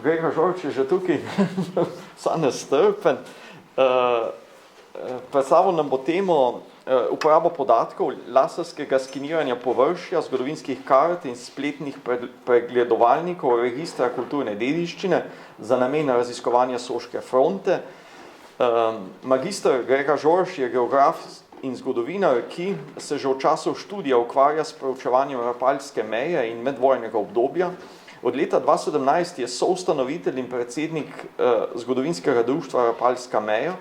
Grega Žorč je že tukaj, vsa nestrpen. Predstavil nam bo temo uporabo podatkov laserskega skeniranja površja, zgodovinskih kart in spletnih pregledovalnikov registra kulturne dediščine za namen raziskovanja Soške fronte. Magister Grega Žorč je geograf in zgodovinar, ki se že v času študija ukvarja s preučevanjem rapalske meje in medvojnega obdobja. Od leta 2017 je soustanovitelj in predsednik zgodovinskega društva Rapalska meja.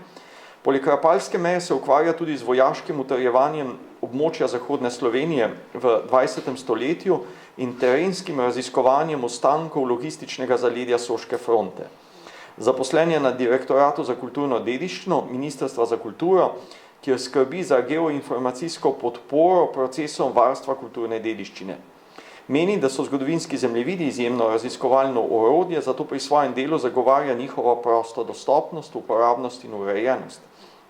Poleg rapalske meje se ukvarja tudi z vojaškim utrjevanjem območja zahodne Slovenije v 20. stoletju in terenskim raziskovanjem ostankov logističnega zaledja Soške fronte. Zaposlen je na Direktoratu za kulturno dediščino Ministrstva za kulturo, kjer skrbi za geoinformacijsko podporo procesom varstva kulturne dediščine. Meni, da so zgodovinski zemljevidi izjemno raziskovalno orodje, zato pri svojem delu zagovarja njihovo prosto dostopnost, uporabnost in urejenost.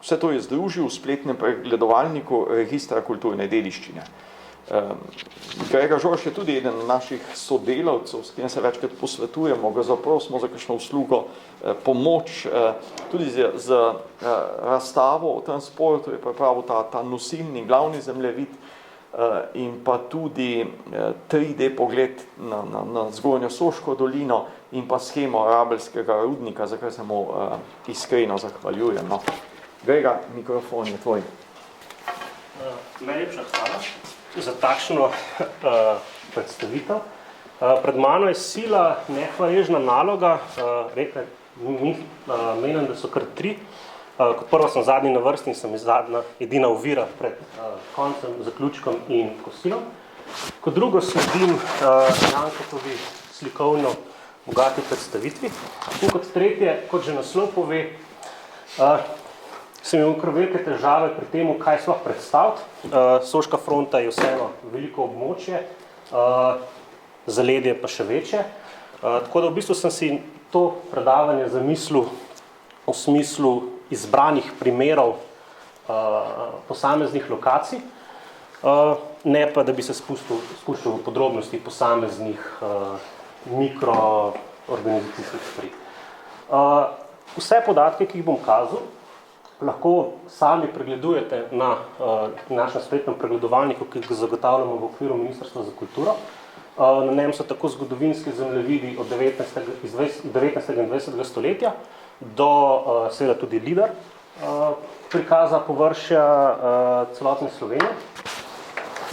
Vse to je združil v spletnem pregledovalniku registra kulturne dediščine. Grega Žorč je tudi eden naših sodelavcev, s katerim se večkrat posvetujemo, ga zaprosimo za kakšno uslugo, pomoč, tudi z razstavo o transportu je pripravil ta nosilni glavni zemljevid in pa tudi 3D pogled na zgornjo Soško dolino in pa shemo Rabelskega rudnika, za kar se mu iskreno zahvaljujem. No. Grega, mikrofon je tvoj. Najlepša hvala za takšno predstavitev. Pred mano je sila nehvaležna naloga, menim, da so kar 3. Kot prvo sem zadnji na vrsti in sem edina ovira pred koncem, zaključkom in kosilom. Kot drugo sledim Jankovi slikovno bogati predstavitvi. In kot tretje, kot že naslov pove, sem imel kar velike težave pri tem, kaj sploh predstaviti. Soška fronta je vseeno veliko območje, zaledje pa še večje. Tako da v bistvu sem si to predavanje zamislil v smislu izbranih primerov posameznih lokacij, ne pa, da bi se spuščal v podrobnosti posameznih mikroorganizacijskih stvari. Vse podatke, ki jih bom kazal, lahko sami pregledujete na našem spletnem pregledovalniku, ki ga zagotavljamo v okviru Ministrstva za kulturo. Na njem so tako zgodovinski zemljevidi od 19. in 20. stoletja do seveda tudi LIDAR prikaza površja celotne Slovenije,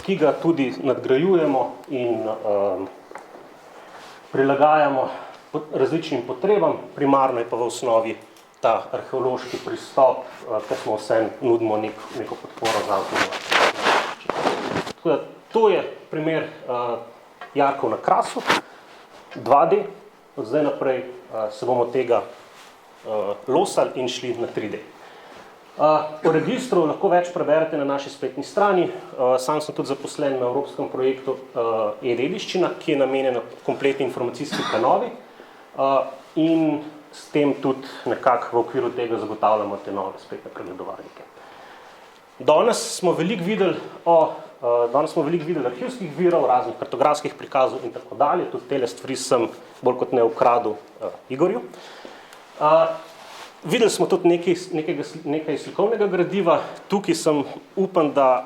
ki ga tudi nadgrajujemo in prilagajamo različnim potrebam, primarno je pa v osnovi ta arheološki pristop, ker smo vse nudimo neko podporo za avtomobilstvo. Tako da, to je primer jarkov na Krasu, 2D, od zdaj naprej se bomo tega losali in šli na 3D. O registru lahko več preberete na naši spletni strani. Sam sem tudi zaposlen na evropskem projektu e-dediščina, ki je namenjena kompletni informacijski prenovi in s tem tudi nekako v okviru tega zagotavljamo te nove spletne pregledovalnike. Danes smo veliko videli arhivskih virov, raznih kartografskih prikazov in tako dalje. Tudi tele stvari sem bolj kot ne ukradel Igorju. Videli smo tudi nekaj slikovnega gradiva. Tukaj sem upam, da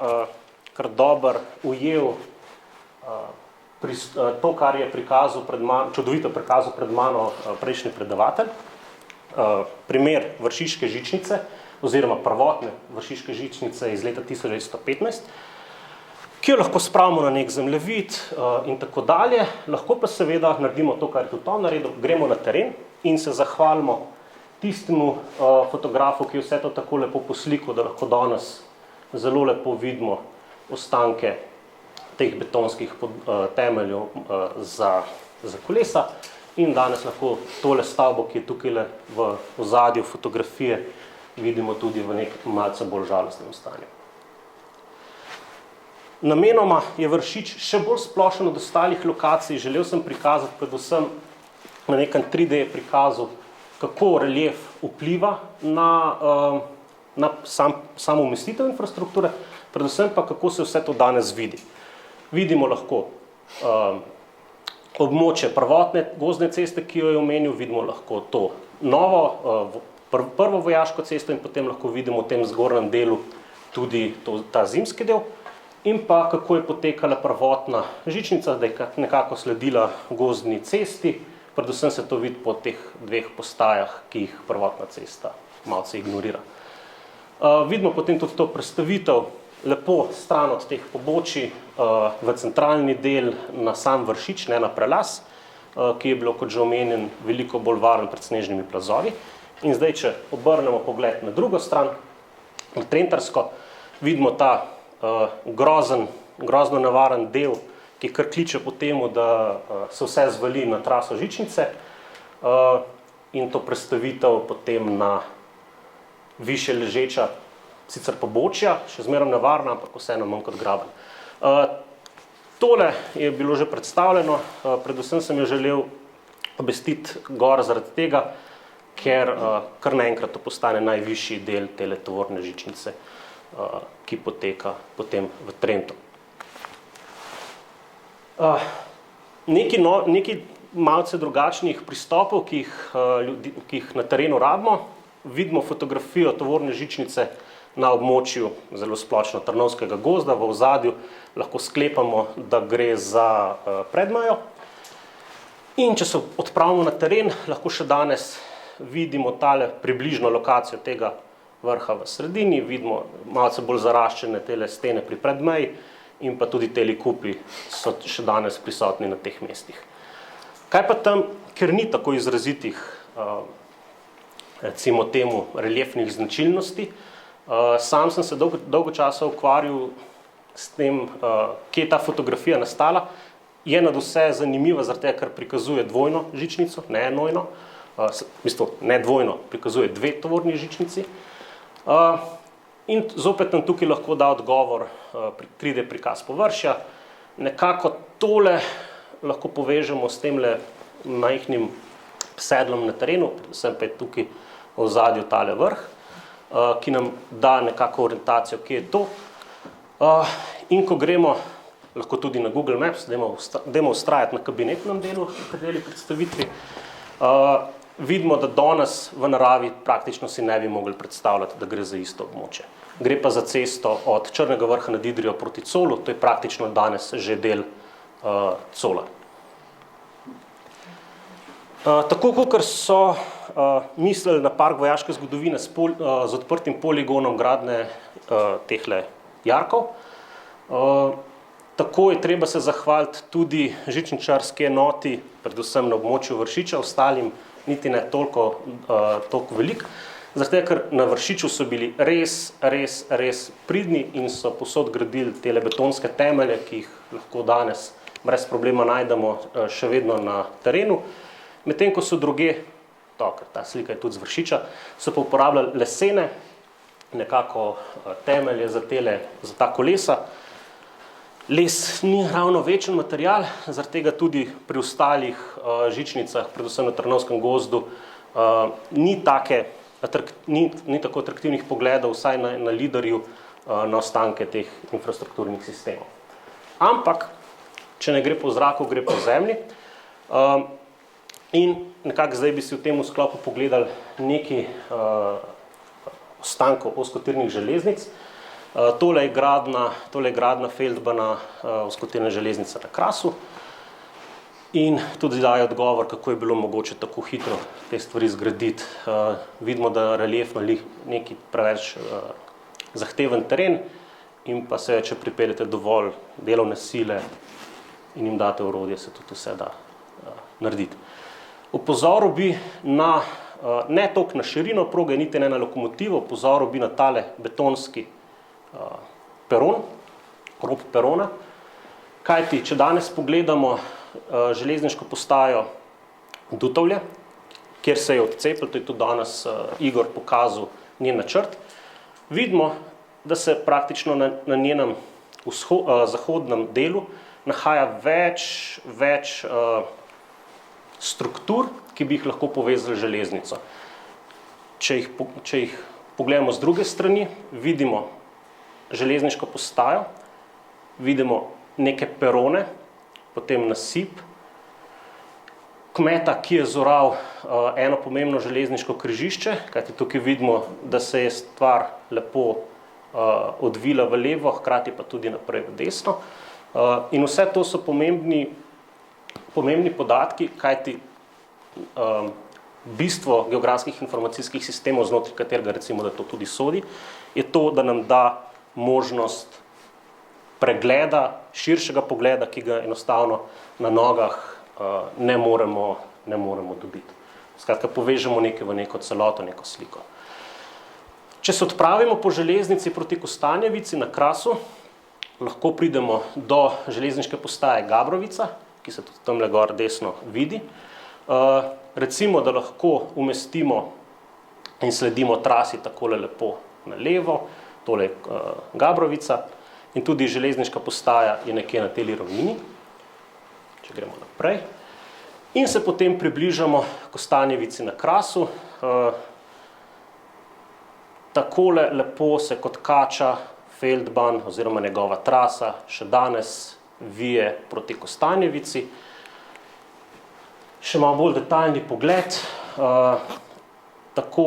kar dobro ujel to, kar je čudovito prikazal pred mano prejšnji predavatelj. Primer Vršiške žičnice oziroma prvotne Vršiške žičnice iz leta 1915, ki jo lahko spravimo na nek zemljevid in tako dalje. Lahko pa seveda naredimo to, kar je tudi on naredil, gremo na teren in se zahvalimo tistemu fotografu, ki je vse to tako lepo poslikal, da lahko danes zelo lepo vidimo ostanke teh betonskih temeljev za kolesa in danes lahko tole stavbo, ki je tukaj v ozadju fotografije, vidimo tudi v nekem malce bolj žalostnem stanju. Namenoma je Vršič še bolj splošen od ostalih lokacij. Želel sem prikazati predvsem na nekem 3D prikazu, kako relief vpliva na samo umestitev infrastrukture, predvsem pa kako se vse to danes vidi. Vidimo lahko območje prvotne gozdne ceste, ki jo je omenil, vidimo lahko to novo, prvo vojaško cesto in potem lahko vidimo v tem zgornjem delu tudi ta zimski del in pa kako je potekala prvotna žičnica, da je nekako sledila gozdni cesti, predvsem se to vidi po teh dveh postajah, ki jih prvotna cesta malce ignorira. Vidimo potem tudi to prestavitev lepo stran od teh pobočij v centralni del na sam Vršič, ne na prelaz, ki je bilo, kot že omenjen, veliko bolj varen pred snežnimi plazovi. In zdaj, če obrnemo pogled na drugo stran, na Trentarsko, vidimo ta grozno nevaren del, ki kar kliče po temu, da se vse zvali na traso žičnice in to prestavitev potem na višje ležeča sicer pobočja, še zmeraj nevarna, ampak vseeno manj kot graben. Tole je bilo že predstavljeno, predvsem sem jo želel obestiti gor zaradi tega, ker kar naenkrat to postane najvišji del tele tovorne žičnice, ki poteka potem v Trentu. Nekaj malce drugačnih pristopov, ki jih na terenu rabimo. Vidimo fotografijo tovorne žičnice na območju zelo splošno Trnovskega gozda, v ozadju lahko sklepamo, da gre za Predmejo. In če se odpravimo na teren, lahko še danes vidimo tale približno lokacijo tega vrha v sredini, vidimo malce bolj zaraščene tele stene pri Predmeji in pa tudi teli kupi so še danes prisotni na teh mestih. Kaj pa tam, ker ni tako izrazitih recimo temu reliefnih značilnosti. Sam sem se dolgo časa ukvarjal s tem, kje je ta fotografija nastala. Je nad vse zanimiva, zaradi tega, ker prikazuje dvojno žičnico, ne enojno. Ne dvojno, prikazuje dve tovorni žičnici. In zopet nam tukaj lahko da odgovor 3D prikaz površja. Nekako tole lahko povežemo s temle majhnim sedlom na terenu, predvsem pa je tukaj v ozadju tale vrh, ki nam da nekako orientacijo, kje je to. In ko gremo, lahko tudi na Google Maps, dajmo vztrajati na kabinetnem delu pri deli predstavitvi, vidimo, da danes v naravi praktično si ne bi mogli predstavljati, da gre za isto območje. Gre pa za cesto od Črnega vrha nad Idrijo proti Colu, to je praktično danes že del Cola. Tako kakor so mislili na park vojaške zgodovine z odprtim poligonom gradnje tehle jarkov, tako je treba se zahvaliti tudi žičničarski enoti, predvsem na območju Vršiča, ostalim niti ne toliko veliko, zato ker na Vršiču so bili res pridni in so povsod gradili tele betonske temelje, ki jih lahko danes brez problema najdemo še vedno na terenu. Medtem ko so druge, ker ta slika je tudi z Vršiča, so pa uporabljali lesene, nekako temelje za ta kolesa. Les ni ravno večen material, zaradi tega tudi pri ostalih žičnicah, predvsem na Trnovskem gozdu, ni tako atraktivnih pogledov, vsaj na Lidarju, na ostanke teh infrastrukturnih sistemov. Ampak, če ne gre po zraku, gre po zemlji. In nekako zdaj bi si v tem sklopu pogledali nekaj ostankov ozkotirnih železnic. Tole je gradna Feldbana ozkotirna železnica na Krasu in tudi daje odgovor, kako je bilo mogoče tako hitro te stvari zgraditi. Vidimo, da reliefno neki preveč zahteven teren in pa se, če pripeljete dovolj delovne sile in jim date orodje, se tudi vse da narediti. Opozoril bi na, ne toliko na širino proge, niti ne na lokomotivo, opozoril bi na tale betonski peron, rob perona. Kajti, če danes pogledamo železniško postajo Dutovlje, kjer se je odcepil, to je tudi danes Igor pokazal njen načrt, vidimo, da se praktično na njenem zahodnem delu nahaja več struktur, ki bi jih lahko povezali železnico. Če jih pogledamo z druge strani, vidimo železniško postajo, vidimo neke perone, potem nasip, kmeta, ki je zoral eno pomembno železniško križišče, kajti tukaj vidimo, da se je stvar lepo odvila v levo, hkrati pa tudi naprej v desno. In vse to so pomembni podatki, kajti bistvo geografskih informacijskih sistemov, znotraj katerega recimo, da to tudi sodi, je to, da nam da možnost pregleda, širšega pogleda, ki ga enostavno na nogah ne moremo dobiti. Skratka, povežemo nekaj v neko celoto, neko sliko. Če se odpravimo po železnici proti Kostanjevici na Krasu, lahko pridemo do železniške postaje Gabrovica, ki se tudi tamle gor desno vidi. Recimo, da lahko umestimo in sledimo trasi takole lepo na levo, tole Gabrovica, in tudi železniška postaja je nekje na tej ravnini, če gremo naprej. In se potem približamo Kostanjevici na Krasu. Takole lepo se kot kača Feldbahn oziroma njegova trasa še danes vije proti Kostanjevici. Še malo bolj detaljni pogled. Tako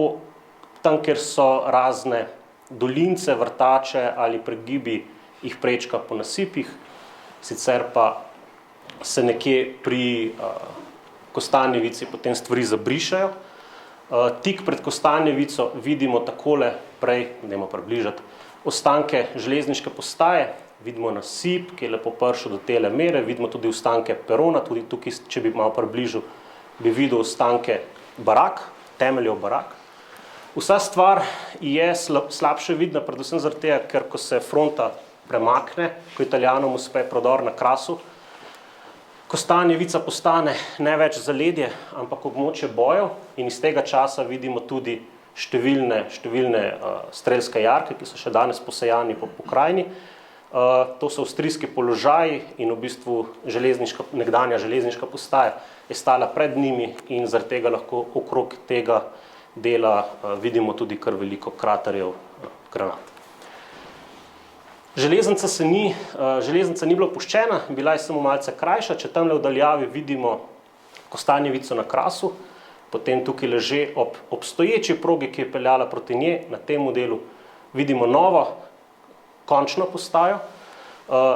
tam, kjer so razne dolince, vrtače ali pregibi, jih prečka po nasipih, sicer pa se nekje pri Kostanjevici potem stvari zabrišajo. Tik pred Kostanjevico vidimo takole, dajmo približati, ostanke železniške postaje, vidimo nasip, ki je lepo prišel do tele mere, vidimo tudi ostanke perona, tudi tukaj, če bi malo približil, bi videl ostanke barak, temeljev barak. Vsa stvar je slabše vidna, predvsem zaradi tega, ker ko se fronta premakne, ko Italijanom uspe prodor na Krasu, Kostanjevica postane ne več zaledje, ampak območje bojev in iz tega časa vidimo tudi številne strelske jarke, ki so še danes posejani po pokrajini. To so avstrijski položaji in v bistvu nekdanja železniška postaja je stala pred njimi in zaradi tega lahko okrog tega dela vidimo tudi kar veliko kraterjev granat. Železnica ni bila opuščena, bila je samo malce krajša. Če tamle v daljavi vidimo Kostanjevico na Krasu, potem tukaj leže ob obstoječi progi, ki je peljala proti njej, na tem delu vidimo novo končno postajo.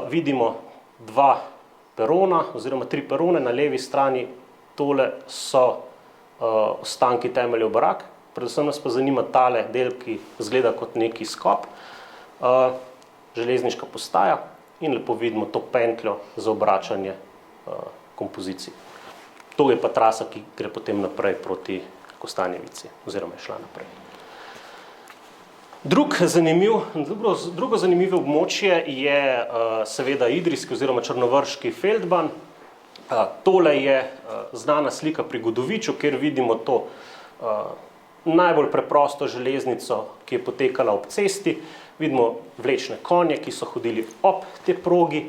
Vidimo 2 perona oziroma 3 perone na levi strani, tole so ostanki temeljev barak. Predvsem nas pa zanima tale del, ki izgleda kot neki skop. Železniška postaja in lepo vidimo to pentljo za obračanje kompozicij. To je pa trasa, ki gre potem naprej proti Kostanjevici oziroma je šla naprej. Drugo zanimivo območje je seveda idrijski oziroma črnovrški Feldbahn. Tole je znana slika pri Godoviču, kjer vidimo to najbolj preprosto železnico, ki je potekala ob cesti. Vidimo vlečne konje, ki so hodili ob te progi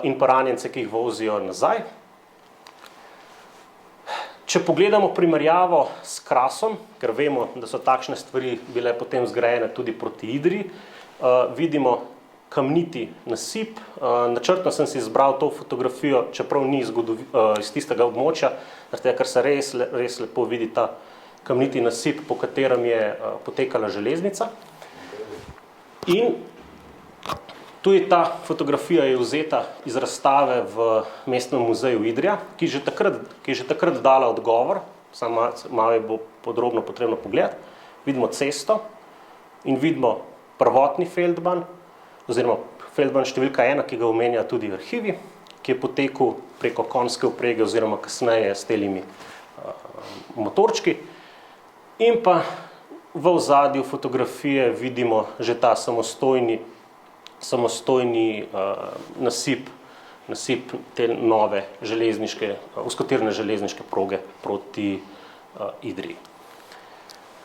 in pa ranjence, ki jih vozijo nazaj. Če pogledamo primerjavo s Krasom, ker vemo, da so takšne stvari bile potem zgrajene tudi proti Idriji, vidimo kamniti nasip. Načrtno sem si izbral to fotografijo, čeprav ni iz tistega območja, ker se res lepo vidi ta kamniti nasip, po katerem je potekala železnica. In tudi ta fotografija je vzeta iz razstave v Mestnem muzeju Idrija, ki je že takrat dala odgovor, samo malo je bo podrobno potrebno pogledati. Vidimo cesto in vidimo prvotni Feldbahn, oziroma Feldbahn številka 1, ki ga omenja tudi arhivi, ki je potekel preko konjske vprege oziroma kasneje s telimi motorčki. In pa v ozadju fotografije vidimo že ta samostojni nasip te nove ozkotirne železniške proge proti Idriji.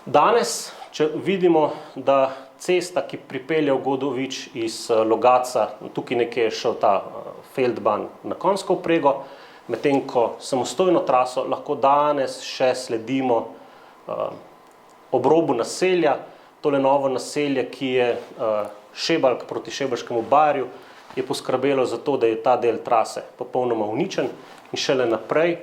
Danes, če vidimo, da cesta, ki pripelje v Godovič iz Logatca, tukaj nekje je šel ta Feldbahn na konjsko vprego, medtem ko samostojno traso lahko danes še sledimo ob robu naselja. Tole novo naselje, ki je Šebalk proti Šebalškemu barju, je poskrbelo za to, da je ta del trase popolnoma uničen in šele naprej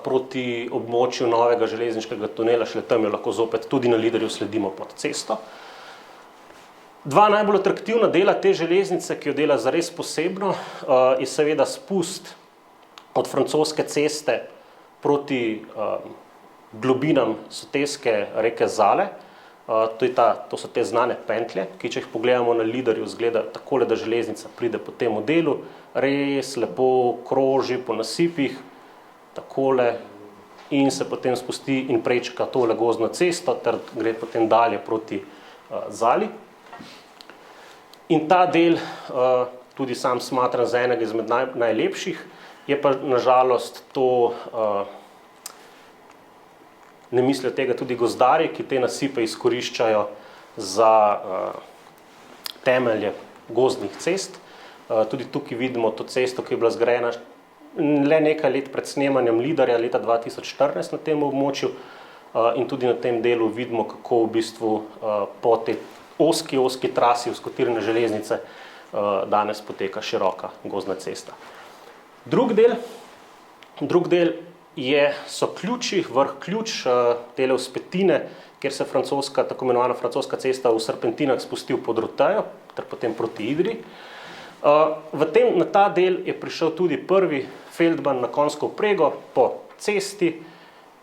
proti območju novega železniškega tunela, šele tam jo lahko zopet tudi na Liderju sledimo pod cesto. Dva najbolj atraktivna dela te železnice, ki jo dela zares posebno, je seveda spust od francoske ceste proti globinam soteske reke Zale. To so te znane pentlje, ki če jih pogledamo na Liderju, izgleda takole, da železnica pride po tem delu, res lepo kroži po nasipih, takole, in se potem spusti in prečka tole gozdno cesto, ter gre potem dalje proti Zali. In ta del tudi sam smatram za enega izmed najlepših, je pa nažalost to, ne mislijo tega tudi gozdarji, ki te nasipe izkoriščajo za temelje gozdnih cest. Tudi tukaj vidimo to cesto, ki je bila zgrajena le nekaj let pred snemanjem Liderja, leta 2014 na tem območju, in tudi na tem delu vidimo, kako v bistvu po tej ozki trasi vzkotirne železnice danes poteka široka gozdna cesta. Drug del so ključi, vrh ključ, tele vzpetine, kjer se tako imenovana francoska cesta v serpentinah spusti v Podrotejo, ter potem proti Idriji. Na ta del je prišel tudi prvi feldban na konjsko vprego po cesti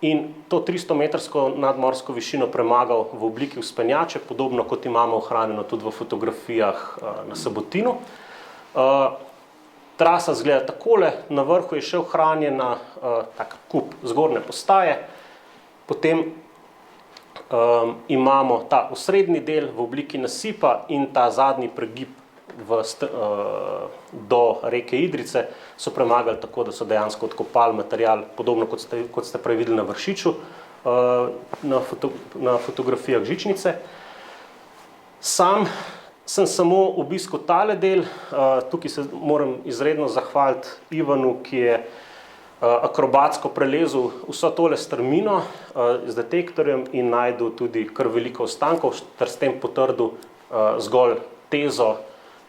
in to 300-metrsko nadmorsko višino premagal v obliki vzpenjače, podobno kot imamo ohranjeno tudi v fotografijah na Sabotinu. Trasa izgleda takole, na vrhu je še ohranjena tak kup zgornje postaje, potem imamo ta osrednji del v obliki nasipa in ta zadnji pregib do reke Idrijce so premagali tako, da so dejansko odkopali material, podobno kot ste prej videli na Vršiču, na fotografijah žičnice. Sam sem samo obiskal tale del, tukaj se moram izredno zahvaliti Ivanu, ki je akrobatsko prelezel vso tole strmino z detektorjem in najdel tudi kar veliko ostankov, ter s tem potrdil zgolj tezo,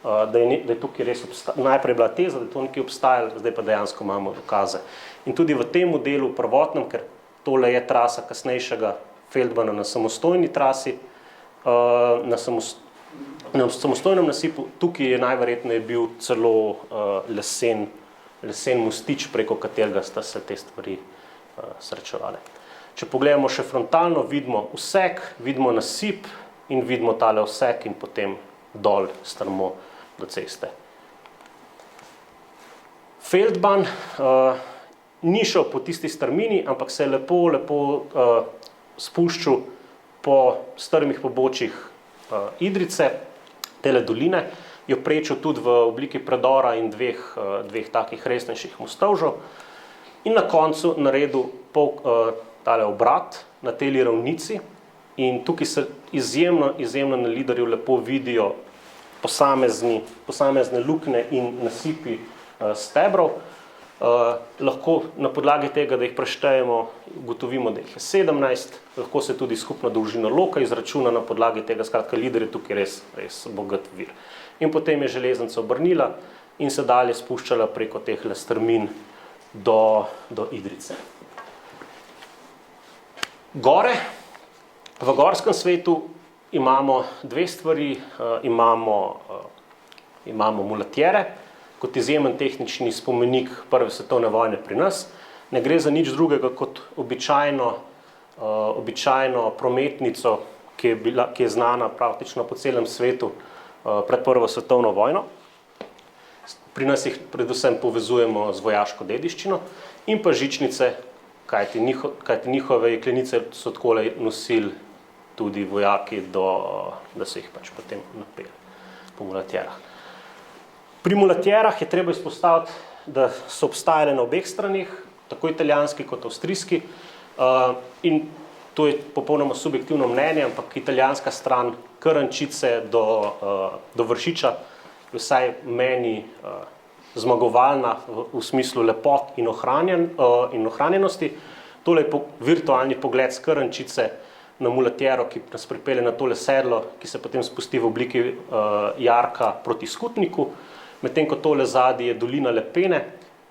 da je tukaj res najprej bila teza, da je to nekaj obstajalo, zdaj pa dejansko imamo dokaze. In tudi v tem delu prvotnem, ker tole je trasa kasnejšega feldbana na samostojni trasi, na samostojnem nasipu, tukaj je najverjetneje bil celo lesen mostič, preko katerega sta se te stvari srečevale. Če pogledamo še frontalno, vidimo usek, vidimo nasip in vidimo tale usek in potem dol strmo do ceste. Feldban ni šel po tisti strmini, ampak se je lepo spuščal po strmih pobočjih Idrijce, tele doline, jo prečil tudi v obliki predora in dveh takih resnejših mostovžev in na koncu naredil tale obrat na teli ravnici in tukaj se izjemno na Liderju lepo vidijo posamezne luknje in nasipi stebrov. Lahko na podlagi tega, da jih preštejemo, ugotovimo, da jih je 17, lahko se tudi skupna dolžina loka izračuna na podlagi tega, skratka Lider je tukaj res bogat vir. In potem je železnica obrnila in se dalje spuščala preko teh strmin do Idrijce. Gore. V gorskem svetu imamo dve stvari, imamo mulatjere, kot izjemen tehnični spomenik prve svetovne vojne pri nas. Ne gre za nič drugega kot običajno prometnico, ki je znana praktično po celem svetu pred prvo svetovno vojno. Pri nas jih predvsem povezujemo z vojaško dediščino in pa žičnice, kajti njihove jeklenice so takole nosili tudi vojaki, da so jih pač potem napeli po mulatjerah. Pri mulatjerah je treba izpostaviti, da so obstajale na obeh stranih, tako italijanski kot avstrijski, in to je popolnoma subjektivno mnenje, ampak italijanska stran Krnčice do Vršiča je vsaj meni zmagovalna v smislu lepot in ohranjenosti. Tole je virtualni pogled s Krnčice na mulatjero, ki nas pripelje na tole sedlo, ki se potem spusti v obliki jarka proti Skutniku. Medtem ko tole zadnji je dolina Lepene,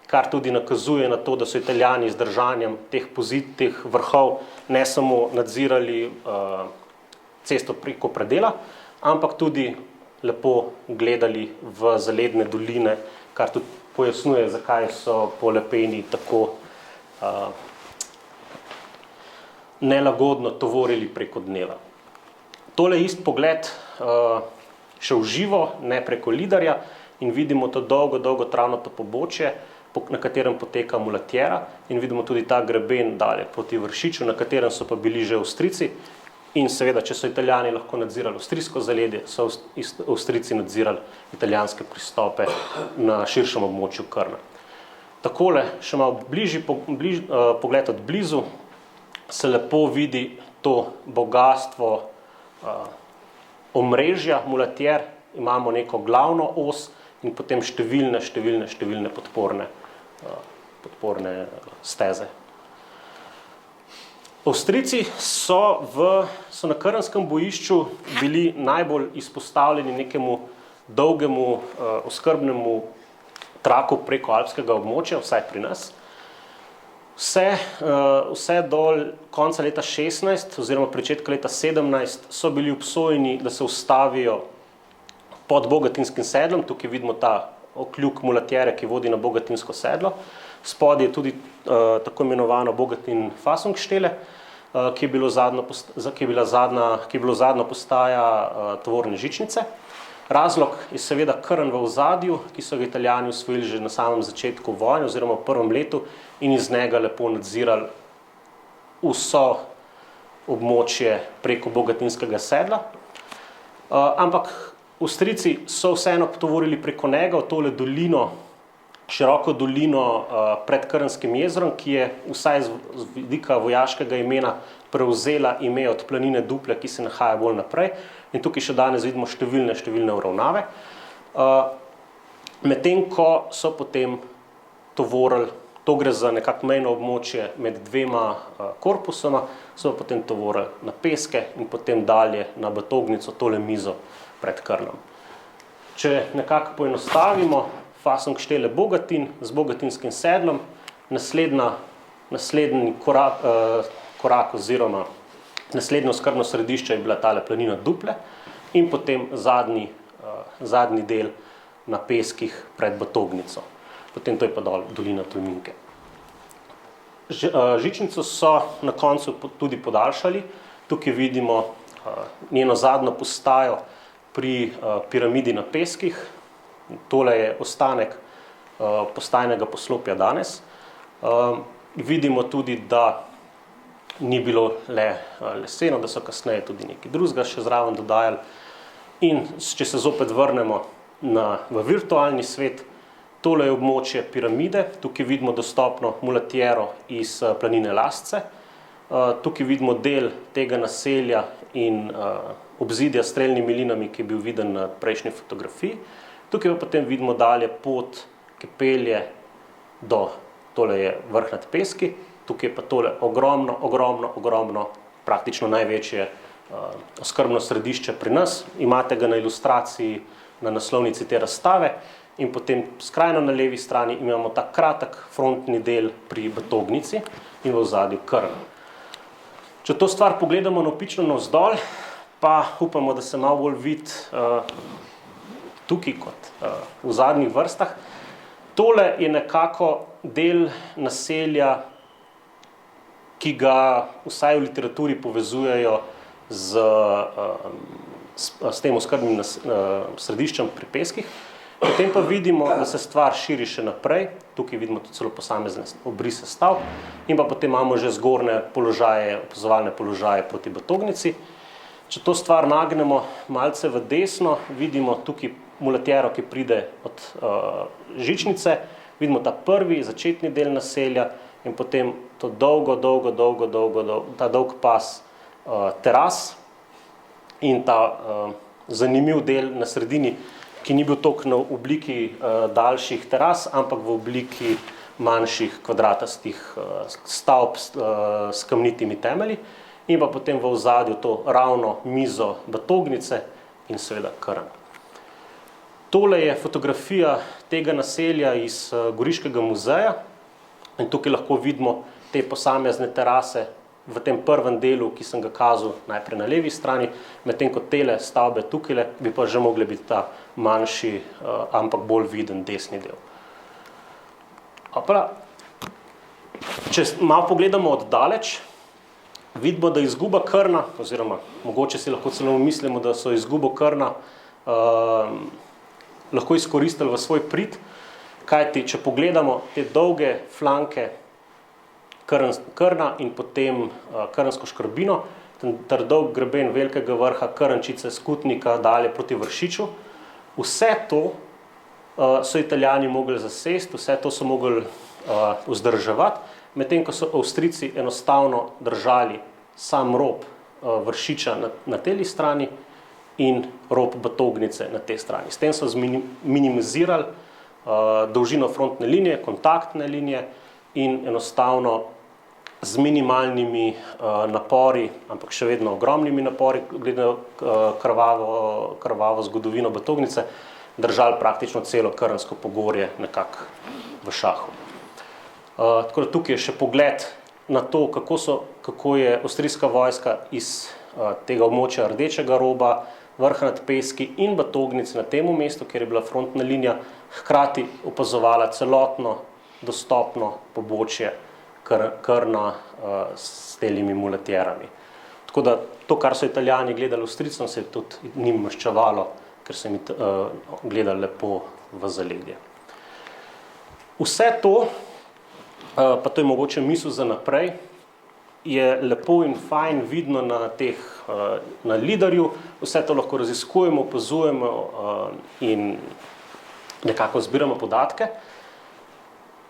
kar tudi nakazuje na to, da so Italijani z držanjem teh vrhov ne samo nadzirali cesto preko predela, ampak tudi lepo gledali v zaledne doline, kar tudi pojasnjuje, zakaj so po Lepeni tako nelagodno tovorili preko dneva. Tole isti pogled še v živo, ne preko Lidarja, in vidimo to dolgo travnato pobočje, na katerem poteka mulatjera, in vidimo tudi ta greben dalje proti Vršiču, na katerem so pa bili že Avstrijci. In seveda, če so Italijani lahko nadzirali avstrijsko zaledje, so Avstrijci nadzirali italijanske pristope na širšem območju Krna. Takole, še malo pogled od blizu, se lepo vidi to bogastvo omrežja mulatjer. Imamo neko glavno os in potem številne podporne steze. Avstrijci so na krnskem bojišču bili najbolj izpostavljeni nekemu dolgemu oskrbnemu traku preko alpskega območja, vsaj pri nas. Vse do konca leta 16 oziroma pričetka leta 17 so bili obsojeni, da se ustavijo pod Bogatinskim sedlom. Tukaj vidimo ta okljuk mulatjere, ki vodi na Bogatinsko sedlo. Spodaj je tudi tako imenovano Bogatin Fasungsstelle, ki je bilo zadnja postaja tovorne žičnice. Razlog je seveda Krn v ozadju, ki so ga Italijani osvojili že na samem začetku vojne oziroma v prvem letu in iz njega lepo nadzirali vso območje preko Bogatinskega sedla. Ampak Avstrijci so vseeno tovorili preko njega v tole dolino, široko dolino pred Krnskim jezerom, ki je vsaj z vidika vojaškega imena prevzela ime od planine Duple, ki se nahaja bolj naprej. In tukaj še danes vidimo številne uravnave. Medtem ko so potem tovorili, to gre za nekako mejno območje med dvema korpusoma, so potem tovorili na Peske in potem dalje na Batognico, tole mizo pred Krnom. Če nekako poenostavimo, Fasungsstelle Bogatin z Bogatinskim sedlom, naslednji korak oziroma naslednje oskrbno središče je bila tale planina Duple in potem zadnji del na Peskih pred Batognico. Potem to je pa dolina Tolminke. Žičnico so na koncu tudi podaljšali. Tukaj vidimo njeno zadnjo postajo pri piramidi na Peskih. Tole je ostanek postajnega poslopja danes. Vidimo tudi, da ni bilo le leseno, da so kasneje tudi nekaj drugega še zraven dodajali. In če se zopet vrnemo v virtualni svet, tole je območje piramide. Tukaj vidimo dostopno mulatjero iz planine Lasce. Tukaj vidimo del tega naselja in obzidja s strelnimi linami, ki je bil viden na prejšnji fotografiji. Tukaj pa potem vidimo dalje pot, ki pelje do, tole je vrh nad Peski, tukaj je pa tole ogromno, praktično največje oskrbno središče pri nas. Imate ga na ilustraciji na naslovnici te razstave in potem skrajno na levi strani imamo ta kratek frontni del pri Batognici in v ozadju Krn. Če to stvar pogledamo navpično navzdol, pa upamo, da se malo bolj vidi tukaj kot v zadnjih vrstah. Tole je nekako del naselja, ki ga vsaj v literaturi povezujejo s tem oskrbnim središčem pri Peskih. Potem pa vidimo, da se stvar širi še naprej. Tukaj vidimo tudi celo posamezne obrise stavb in pa potem imamo že zgornje položaje, opazovalne položaje proti Batognici. Če to stvar nagnemo malce v desno, vidimo tukaj mulatjero, ki pride od žičnice, vidimo ta prvi začetni del naselja in potem to ta dolg pas teras in ta zanimiv del na sredini, ki ni bil toliko na obliki daljših teras, ampak v obliki manjših kvadratastih stavb s kamnitimi temelji in pa potem v ozadju to ravno mizo Batognice in seveda Krn. Tole je fotografija tega naselja iz Goriškega muzeja in tukaj lahko vidimo te posamezne terase v tem prvem delu, ki sem ga kazal najprej na levi strani, medtem ko tele stavbe tukaj bi pa že mogli biti ta manjši, ampak bolj viden desni del. Če malo pogledamo od daleč, vidimo, da izguba Krna, oziroma mogoče si lahko celo mislimo, da so izgubo Krna lahko izkoristili v svoj prid, kajti če pogledamo te dolge flanke Krna in potem Krnsko škrbino, ter dolg greben Velikega vrha, Krnčice, Skutnika, dalje proti Vršiču, vse to so Italijani mogli zasesti, vse to so mogli vzdrževati, medtem ko so Avstrijci enostavno držali sam rob Vršiča na tej strani in rob Batognice na tej strani. S tem so minimizirali dolžino frontne linije, kontaktne linije in enostavno z minimalnimi napori, ampak še vedno ogromnimi napori, glede krvavo zgodovino Batognice, držali praktično celo Krnsko pogorje nekako v šahu. Tako da tukaj je še pogled na to, kako je avstrijska vojska iz tega območja Rdečega roba, Vrha nad Peski in Batognice na tem mestu, kjer je bila frontna linija, hkrati opazovala celotno dostopno pobočje Krna s telimi mulatjerami. Tako da to, kar so Italijani gledali Avstrijcem, se je tudi njim maščevalo, ker se jim gledali lepo v zaledje. Vse to, pa to je mogoče misel za naprej, je lepo in fajn vidno na Lidarju, vse to lahko raziskujemo, opazujemo in nekako zbiramo podatke.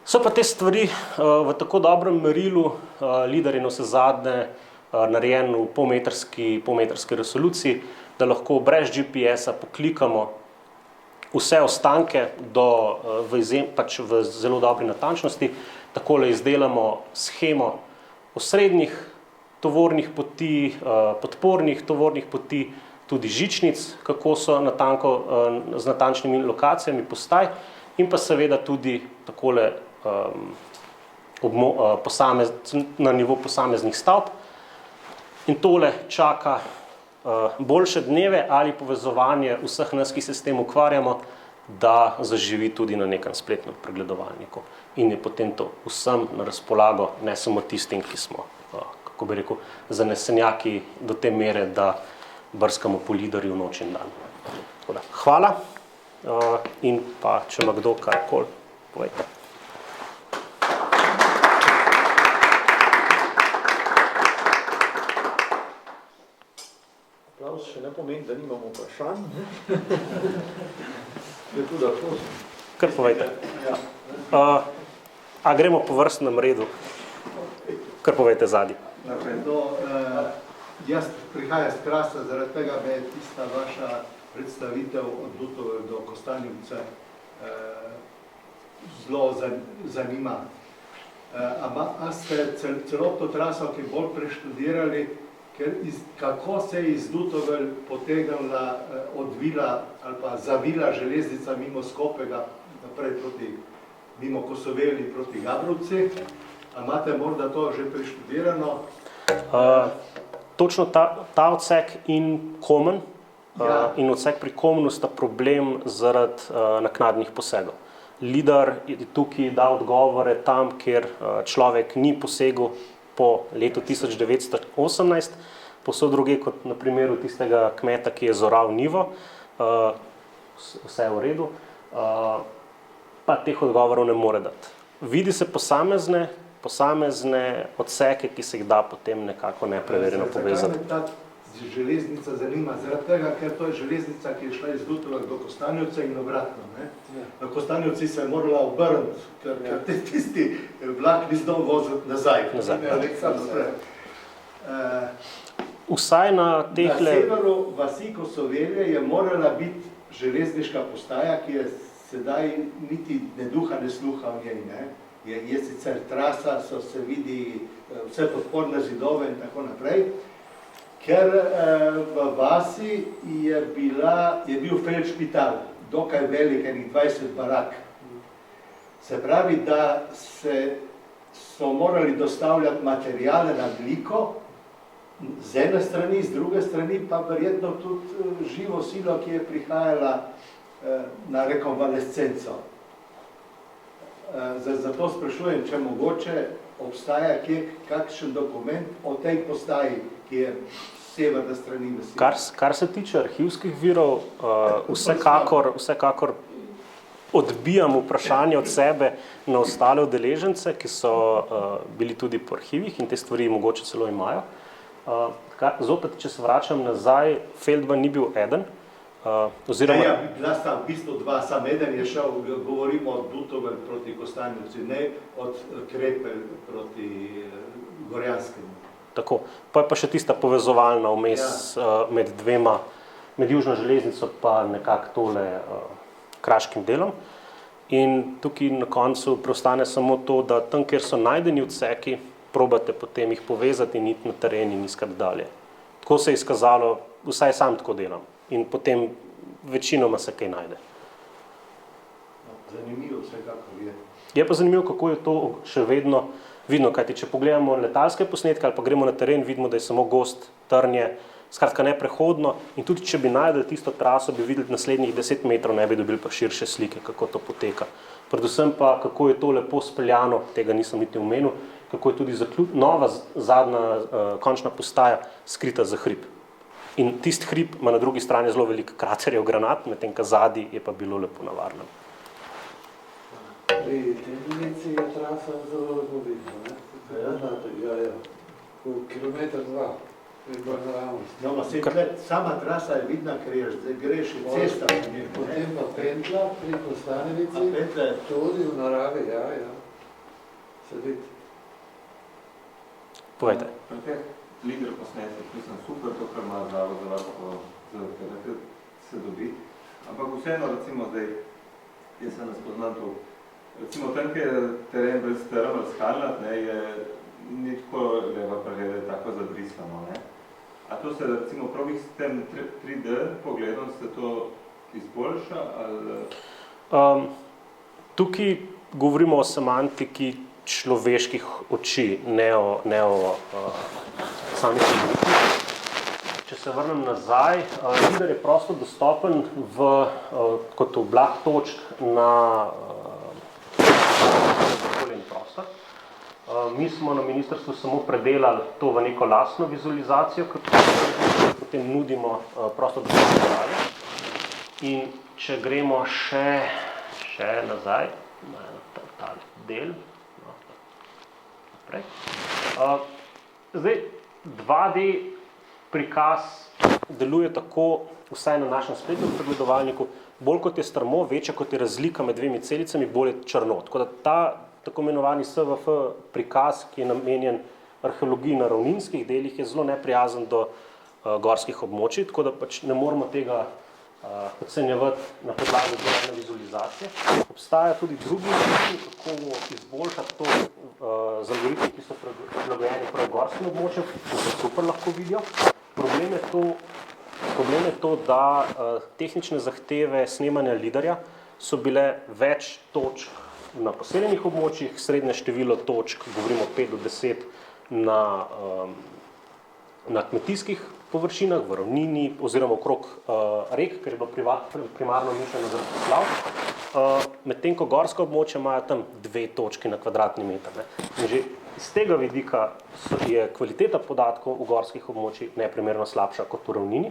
So pa te stvari v tako dobrem merilu, Lidar je navsezadnje narejen v polmetrski resoluciji, da lahko brez GPS-a poklikamo vse ostanke v zelo dobri natančnosti, takole izdelamo shemo osrednjih tovornih poti, podpornih tovornih poti, tudi žičnic, kako so z natančnimi lokacijami postaj in pa seveda tudi takole na nivo posameznih stavb. In tole čaka boljše dneve ali povezovanje vseh nas, ki se s tem ukvarjamo, da zaživi tudi na nekem spletnem pregledovalniku. In je potem to vsem na razpolago, ne samo tistim, ki smo, kako bi rekel, zanesenjaki do te mere, da brskamo po Lidarju noč in dan. Tako da, hvala in pa, če ima kdo karkoli, povejte. Aplavz še ne pomeni, da nimamo vprašanj. Je tudi aplavz. Kar povejte. A gremo po vrstnem redu? Kar povejte zadnji. Jaz prihajam z Krasa, zaradi tega me je tista vaša predstavitev od Lutove do Kostanjevce zelo zanima. A ste celotno traso, ki bolj preštudirali, kako se je iz Lutovelj potegnila, odvila ali pa zavila železnica mimo Skopega, naprej mimo Kosovelj proti Gabrovci? A imate morda to že preštudirano? Točno ta odsek in Komen in odsek pri Komenu sta problem zaradi naknadnih posegov. Lidar je tukaj dal odgovore tam, kjer človek ni posegel po letu 1918, povsod druge kot na primeru tistega kmeta, ki je zoral njivo, vse je v redu, pa teh odgovorov ne more dati. Vidi se posamezne odseke, ki se jih da potem nekako nepreverjeno povezati. Zakaj me ta železnica zanima? Zaradi tega, ker to je železnica, ki je šla iz Lutova do Kostanjevca in obratno. Na Kostanjevci se je morala obrniti, ker tisti vlak ni znal voziti nazaj. Vsaj na tehle... Na severu vasi Kosovelje je morala biti železniška postaja, ki je sedaj niti ne duha, ne sluha v njej. Je sicer trasa, se vidi vse podporne zidove in tako naprej, ker v vasi je bil feldšpital, dokaj velik, enih 20 barak. Se pravi, da so morali dostavljati materijale na veliko, z ene strani, z druge strani pa verjetno tudi živo silo, ki je prihajala na rekonvalescenco. Zato sprašujem, če mogoče obstaja kakšen dokument o tej postaji, ki je severne strani vesela. Kar se tiče arhivskih virov, vsekakor odbijam vprašanje od sebe na ostale udeležence, ki so bili tudi po arhivih in te stvari mogoče celo imajo. Zopet, če se vračam nazaj, Feldman ni bil eden. Bila sta v bistvu dva, sam eden je šel, govorimo od Dutovelj proti Kostanjevci, ne od Krepelj proti Gorjanskemu. Tako, pa je pa še tista povezovalna vmes med dvema, med južno železnico pa nekako tole kraškim delom. In tukaj na koncu preostane samo to, da tam, kjer so najdeni odseki, probate potem jih povezati in iti na teren in iskati dalje. Tako se je izkazalo, vsaj sam tako delam. In potem večinoma se kaj najde. Zanimivo vsekakor je. Je pa zanimivo, kako je to še vedno vidno, kajti če pogledamo letalske posnetke ali pa gremo na teren, vidimo, da je samo gost, trnje, skratka neprehodno in tudi če bi najdeli tisto traso, bi videli naslednjih 10 metrov, ne bi dobili pa širše slike, kako to poteka. Predvsem pa, kako je to lepo speljano, tega nisem niti omenil, kako je tudi nova zadnja končna postaja skrita za hrib. In tisti hrib ima na drugi strani zelo veliko kraterjev granat, medtem ko zadnji je pa bilo lepo na varnem. Pri Temnici je trasa zelo vidna, ne? Ja. V kilometer 2, je bila naravnost. No, sama trasa je vidna, ker greš in cesta. Potem pa pendla pri Kostanjevici, tudi v naravi, ja. Se vidi. Povejte. Lider posnetek, mislim, super, to, kar ima Zavod za varstvo ZRT, se dobi. Ampak vseeno, recimo, zdaj, jaz se ne spoznam to, recimo, tam, ki je teren brez strm ali skalnat, je ni tako lepa pregleda, tako zadrislano, ne. A to se, recimo, pravi s tem 3D pogledom se to izboljša, ali? Tukaj govorimo o semantiki človeških oči, ne o samih čudovitih. Če se vrnem nazaj, lider je prosto dostopen kot oblak točk na okolje in prostor. Mi smo na ministrstvu samo predelali to v neko lastno vizualizacijo, ki potem nudimo prosto dostopne dalje. In če gremo še nazaj, na ta del, naprej. Zdaj, 2D prikaz deluje tako, vsaj na našem spletnem pregledovalniku, bolj kot je strmo, večja kot je razlika med dvemi celicami, bolj je črno. Tako da ta tako imenovani SVF prikaz, ki je namenjen arheologiji na ravninskih delih, je zelo neprijazen do gorskih območij, tako da pač ne moramo tega ocenjevati na podlagi zelene vizualizacije. Obstaja tudi drugi način, kako izboljšati to z algoritmi, ki so prilagojeni prav gorskim območjem, ki se super lahko vidijo. Problem je to, da tehnične zahteve snemanja liderja so bile več točk na poseljenih območjih, srednje število točk, govorimo 5 do 10 na kmetijskih površinah, v ravnini oziroma okrog rek, ker je bilo primarno mišljeno za poplav, medtem ko gorska območja imajo tam 2 točki na kvadratni meter. In že iz tega vidika je kvaliteta podatkov v gorskih območjih neprimerno slabša kot v ravnini.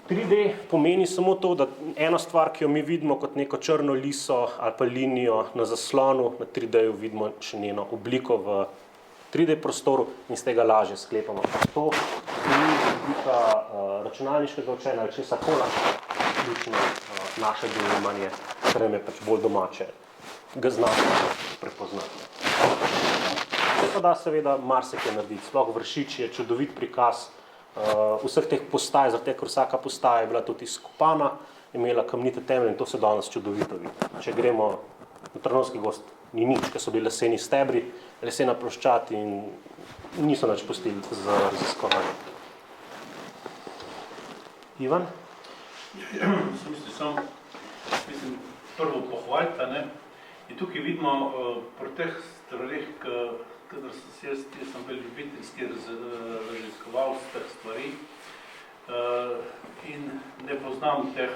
3D pomeni samo to, da eno stvar, ki jo mi vidimo kot neko črno liso ali pa linijo na zaslonu, na 3D-ju vidimo še njeno obliko v 3D prostoru in z tega lažje sklepamo. To ni vidika računalniškega učenja ali česa kola, ključno naše dojemanje, kar je pač bolj domače, ga znamo prepoznati. Se pa da seveda marsikaj narediti, sploh Vršič je čudovit prikaz vseh teh postaj, zaradi tega, ker vsaka postaja je bila tudi izkopana, imela kamnite temelje in to se danes čudovito vidi. Če gremo na Trnovski gozd, ni nič, ker so bili leseni stebri, lesena ploščad in niso nič pustili za raziskovanje. Ivan? Sam mislim, prvo pohvaliti, ne. In tukaj vidimo pri teh stvareh, kadar jaz sem bil ljubiteljski raziskovalec teh stvari in ne poznam teh,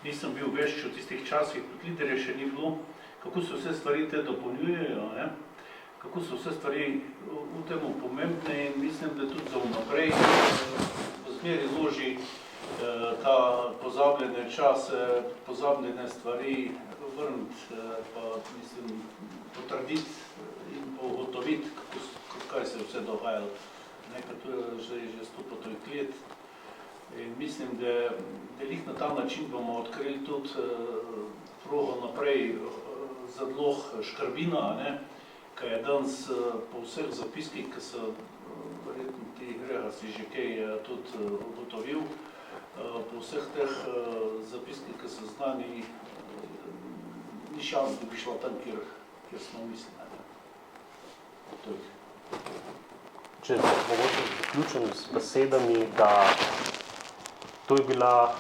nisem bil vešč v tistih časih, kot liderje še ni bilo, kako se vse stvari te dopolnjujejo, ne? Kako so vse stvari v temu pomembne in mislim, da tudi za vnaprej v zmeri loži ta pozabljene čase, pozabljene stvari vrniti, pa mislim, potrditi in ugotoviti, kaj se je vse dogajalo. Nekaj tu je že 100 let. In mislim, da lih na ta način bomo odkrili tudi progo naprej zadloh Škrbina, ne, ki je danes po vseh zapiskih, ki so verjetno ti Grega si že kaj tudi ugotovil, po vseh teh zapiskih, ki so znani, ni šans, da bi šla tam, kjer smo mislili. Če mogoče zaključim s besedami, da to je bila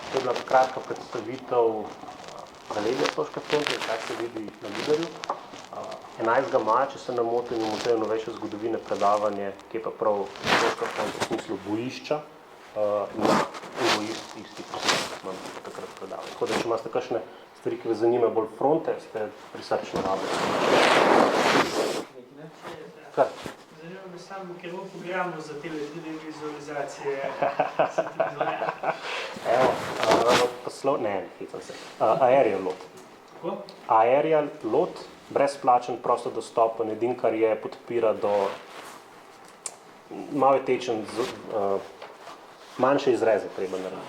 kratka predstavitev galerije Soške fronte, kaj se vidi na Liderju. 11. maja, če se ne motim, v Muzeju novejše zgodovine predavanje, ki je pa prav Soška fronte v smislu bojišča na bojiščih, ki smo takrat predavali. Tako da, če imate kakšne stvari, ki vas zanimajo bolj fronte, ste prisrčno vabljeni. Kaj? Zanima me samo, ker v programu za tele vizualizacije Evo, hecam se. Aerial lot. Kako? Aerial lot, brezplačen, prosto dostopen, edin, kar je, podpira do malo je tečen, manjše izreze treba narediti.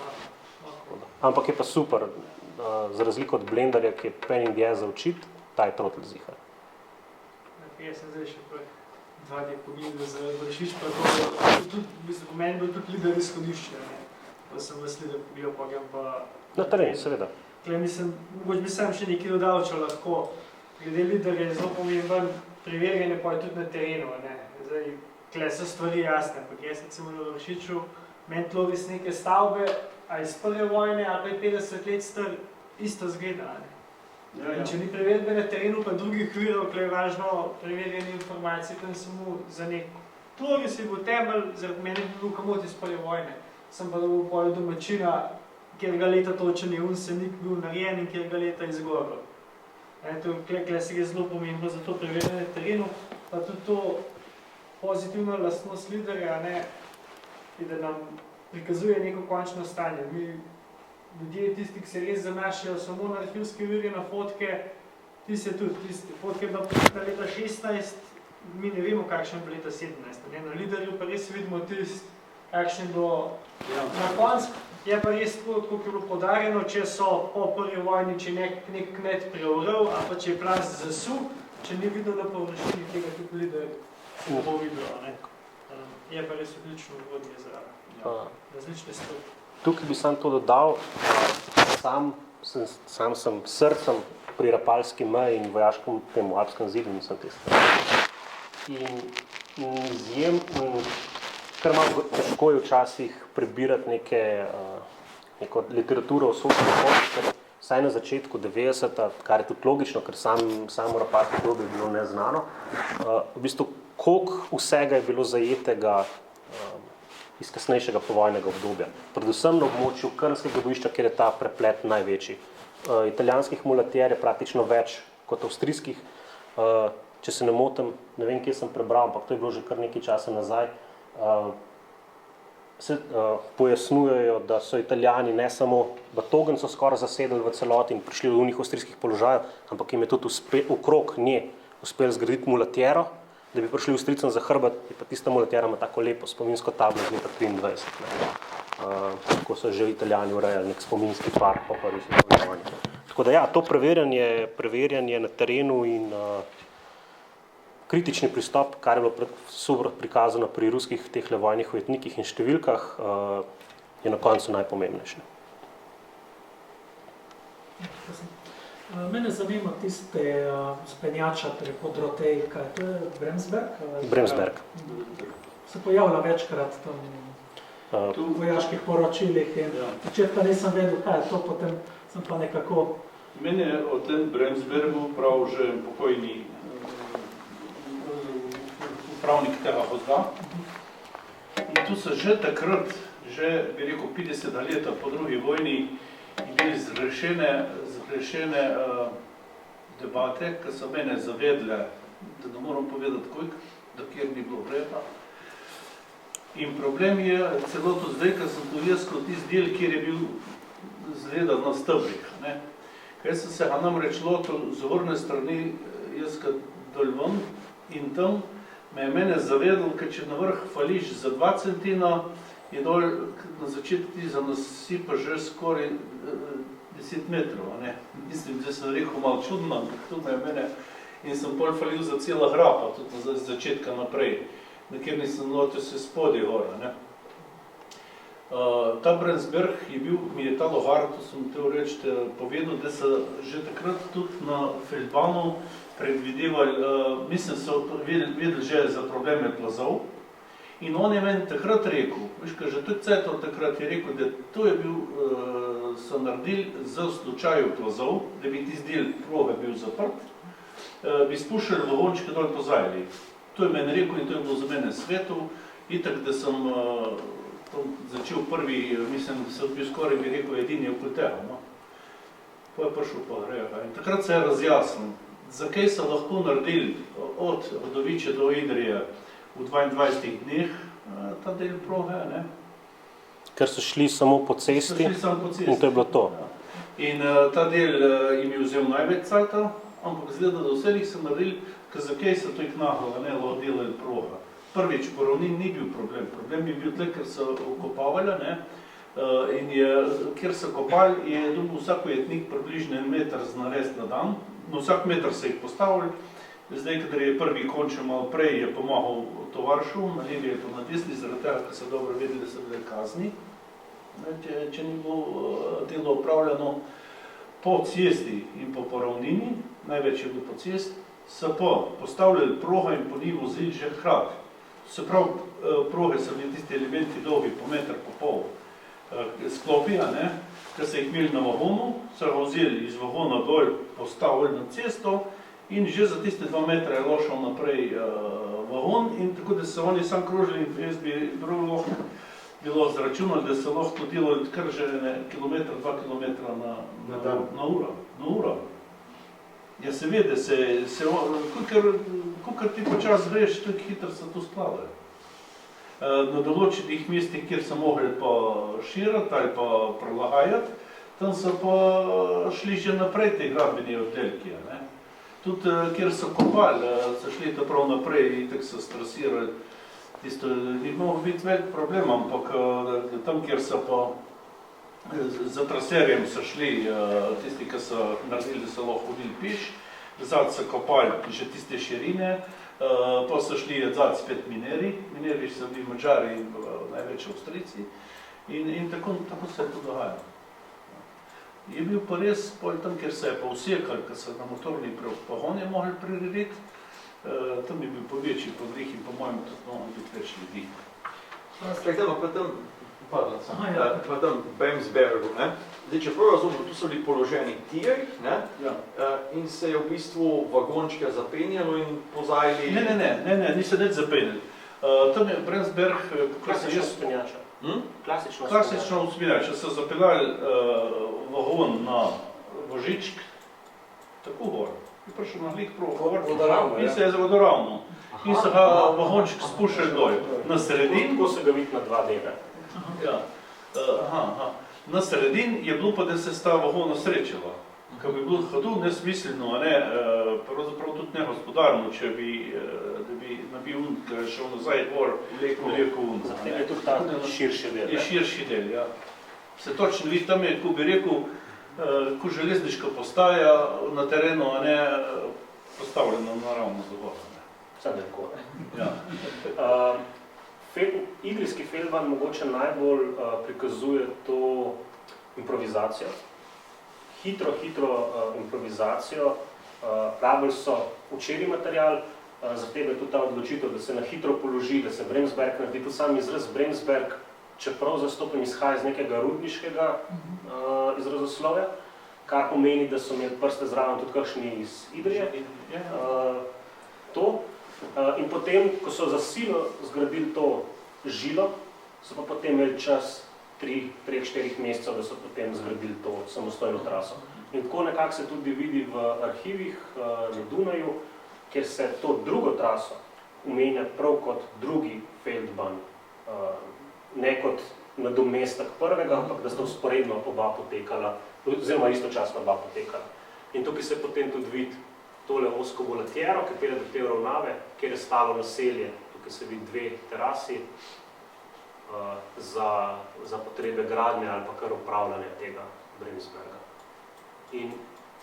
Ampak je pa super, za razliko od Blenderja, ki je pen in dje za učiti, ta je trotl zihar. Jaz sem zdaj še prej 2 dni pogledal za Vršič, pa to po meni bil tudi Lider izhodišče, pa sem vas Lider pogledal, pa grem pa... Na terenu, seveda. Mogoče bi sem še nekaj dodal, če lahko. Glede Lider je zelo pomemben preverjanje, pa je tudi na terenu. Zdaj, tukaj so stvari jasne, ampak jaz recimo na Vršiču, meni tlovis neke stavbe, a iz prve vojne, a pa je 50 let star, isto zgleda. In če ni preverbe na terenu, pa drugih virov, tukaj je važno preverjanje informacij, tam samo za nek tlovis je bil temelj, zaradi mene bi bil komod iz prve vojne. Sem pa dobil pol domačina, kjer ga leta točen je unsenik bil narejen in kjer ga leta izgoril. Tukaj se je zelo pomembno za to preverjanje na terenu, pa tudi to pozitivna lastnost Liderja, da nam prikazuje neko končno stanje. Mi ljudje, tisti, ki se res zanašajo samo na arhivske vire, na fotke, tiste tudi, tiste fotke bila leta 16, mi ne vemo, kakšen bo leta 17. Na Liderju pa res vidimo tisti, kakšen bo na koncu. Je pa res tako, kot je bilo podarjeno, če so po prvi vojni, če nek kmet preorel, ali pa če je plast zasul, če ni videl na površini tega, tudi Lider ne bo videl. Je pa res odlično uvodnje za različne stvari. Tukaj bi sam to dodal, sam sem srcem pri Rapalski meji in vojaškem temu alpskem zidu, nisem te stvari. In izjemno, kar malo težko je včasih prebirati neko literaturo o Soški fronti, ker vsaj na začetku 90, kar je tudi logično, ker samo Rapalski obdobje je bilo neznano, v bistvu koliko vsega je bilo zajetega iz kasnejšega povojnega obdobja. Predvsem na območju Krnskega bojišča, kjer je ta preplet največji. Italijanskih mulatjer je praktično več kot avstrijskih. Če se ne motim, ne vem, kje sem prebral, ampak to je bilo že kar nekaj časa nazaj, se pojasnjujejo, da so Italijani ne samo Batogen so skoraj zasedali v celoti in prišli do unih avstrijskih položajev, ampak jim je tudi okrog nje uspeli zgraditi mulatjero, da bi prišli Avstrijcem za hrbet, je pa tista mulatjera ima tako lepo spominsko tablo iz leta 23. Ko so že Italijani urejali nek spominski park po prvi svetovni vojni. Tako da ja, to preverjanje na terenu in kritični pristop, kar je bilo super prikazano pri ruskih tehle vojnih ujetnikih in številkah, je na koncu najpomembnejše. Mene zanima tiste spenjača, podrotej, kaj to je Bremsberg? Bremsberg. Se pojavlja večkrat tam v vojaških poročilih in včetka nisem vedel, kaj je to, potem sem pa nekako... Meni je o tem Bremsbergu prav že pokojni upravnik tega vozga. In tu so že takrat, že bi rekel 50 leta po drugi vojni, bili zrešene debate, ki so mene zavedle, da ne moram povedati koliko, da kjer ni bilo vreda. In problem je celo to zdaj, ko sem tu jaz kot tisti del, kjer je bil zgledan na stebrih. Kaj sem se namreč lotil z vrne strani, jaz kot dol ven in tam me je mene zavedal, ker če na vrh fališ za 2 centina, je dol na začetku ti za nasipa že skoraj 10 metrov. Mislim, da sem rekel malo čudno, ampak tu me je mene in sem pol falil za cela hrapa, tudi z začetka naprej. Nekjer nisem lotil se spodaj gora. Ta Bremsberg je bil, mi je ta lovar, to sem te reči, povedal, da so že takrat tudi na Feldbahnu predvidevali, mislim, so vedeli že za probleme plazov. In on je meni takrat rekel, veš, že tudi Cetov takrat je rekel, da to je bil, so naredili za slučaju plazov, da bi tisti del proge bil zaprt, bi spuščali vagončke dol po zajli. To je meni rekel in to je bilo za mene svetov. Itak, da sem začel prvi, mislim, da sem bil skoraj, bi rekel, edini okoli tega. Pa je prišel pa Rega. In takrat se je razjasnil, zakaj so lahko naredili od Rodoviče do Idrije v 22 dneh ta del proge. Ker so šli samo po cesti in to je bilo to. In ta del jim je vzel največ cajta, ampak zgleda, da vselih so naredili, ker zakaj so to jih nahalo, delali proga. Prvič, po ravnini ni bil problem. Problem je bil tle, ker so okopavali, in kjer so kopali, je dobil vsak ujetnik približno 1 meter z nares na dan. Na vsak meter se jih postavili. Zdaj, kadar je prvi končil malo prej, je pomagal tovaršu, na levi je pa na desni, zaradi tega, ker so dobro vedeli, da so bile kazni. Če ni bilo delo upravljeno po cesti in po ravnini, največ je bilo po cesti, so pa postavljali proga in po njih vozili že hkrati. Se pravi, proge so bili tisti elementi dolgi po 1,5 metra sklopija, ker so jih imeli na vagonu, so vzeli iz vagona dol, postavili na cesto in že za tiste 2 metra je lošal naprej vagon in tako, da so oni sam krožili in jaz bi bilo zračunali, da so lahko delali kar že 1 kilometer, 2 kilometra na uro. Ja, se ve, da kakor ti počas greš, tako hitro se to skladajo. Na določenih mestih, kjer so mogli pa širati ali pa prilagajati, tam so pa šli že naprej te gradbeni oddelki. Tudi, kjer so kopali, so šli to prav naprej in tako so strasirali. Tisto ni mogel biti velik problem, ampak tam, kjer so pa za traserjem so šli tisti, ki so naredili, da so lahko hodili piš, zad so kopali že tiste širine, pa so šli zad spet mineri so bili Mađari in največ Avstrijci in tako se je to dogajalo. Je bil pa res tam, kjer se je pa vsekal, ker so na motorni pogonje mogli prirediti, tam je bil pa večji podrih in po mojem tudi mogli biti več ljudi. Pa tam Bremsbergu. Zdaj, če prav razumem, tu so bili položeni tiri in se je v bistvu vagončke zapenjalo in pozajali... Ne, niso nič zapenjali. Tam je Bremsberg, kako se jaz... Klasično uspinjača. So zapeljali vagon na Vožičk, tako gor. Je prišel na lik gor in se je vodoravno. In so ga vagonček spuščali dol. Na sredin... Tako se ga vidi na 2 dele. Na sredin je bilo pa, da se sta vagona srečala. Ko bi bilo hodu nesmisleno, pravzaprav tudi negospodarno, če bi nabil un, ki je šel nazaj gor, vlekel un. Zatem je tudi ta širši del. Je širši del, ja. Se točno vidi, tam je, ko bi rekel, ko železniška postaja na terenu, postavljena naravno za gor. Vse tako. Idrijski Feldbahn mogoče najbolj prikazuje to improvizacijo. Hitro improvizacijo. Rabili so učeri material, zatem je tudi ta odločitev, da se na hitro položi, da se Bremsberg naredi. Tudi sam izraz Bremsberg, čeprav zastopim izhaja iz nekega rudniškega izrazoslovja, kar pomeni, da so imeli prste zraven tudi kakšni iz Idrije. In potem, ko so za silo zgradili to žilo, so pa potem imeli čas 3-4 mesecev, da so potem zgradili to samostojno traso. In tako nekako se tudi vidi v arhivih na Dunaju, kjer se to drugo traso omenja prav kot drugi Feldbahn, ne kot nadomestek prvega, ampak da sta vzporedno oba potekala, oziroma istočasno oba potekala. In tukaj se potem tudi vidi tole ozko volatiero, ki pelje do te ravnave, kjer je stalo naselje, tukaj se vidi 2 terasi za potrebe gradnje ali pa kar upravljanja tega Bremsberga. In